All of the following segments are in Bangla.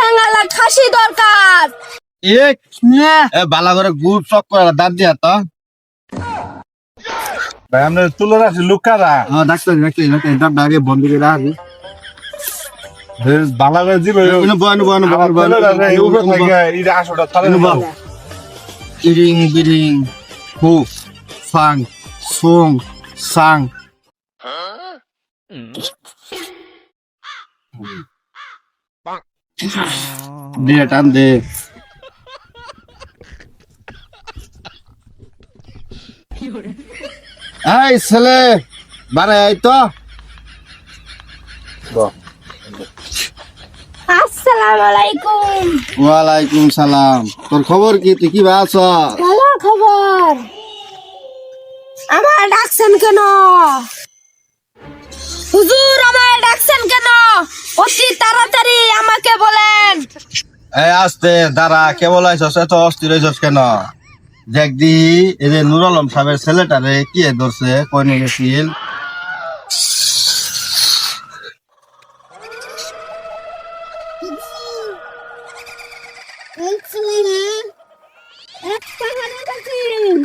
ঠ্যাঙ্গালা খাসি দরকার। বালা করে গুড় চক করে দাঁত দিয়া তো ভাই আমরা তুলে রাখছি লুকারা ডাক্তার ডাক্তার আগে বন্ধ করে রাখবি বালা করে দিল ইরিং বিরিং হু ফাং সুং সাং দিয়ে টান দে এই ছেলে বারে এই তো আসসালামু আলাইকুম। ওয়ালাইকুম সালাম। তোর খবর কি? তুই কি ভালো আছো? ভালো খবর। আমার ডাকছেন কেন হুজুর? আমার ডাকছেন কেন? অতি তাড়াতাড়ি আমাকে বলেন। এই আসতে দাঁড়া, কেবল আইসস, এত অস্থির হইছস কেন? দেখ দি এই যে নুর আলম সাহেবের ছেলেটারে কি ধরছে, কই নিয়ে গেছিল? এক পাহাড়ে গেছেন।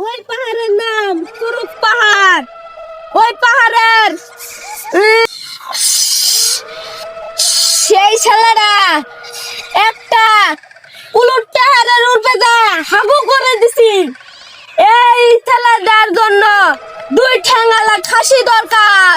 ওই পাহাড়ের নাম তুরুক পাহাড়। ওই পাহাড়ের সেই ছেলেরা একটা উলট পাহাড়ের উপরে যা হাগু করে দিছি। এই ছেলেটার জন্য 2 ঠ্যাঙ্গালা খাসি দরকার।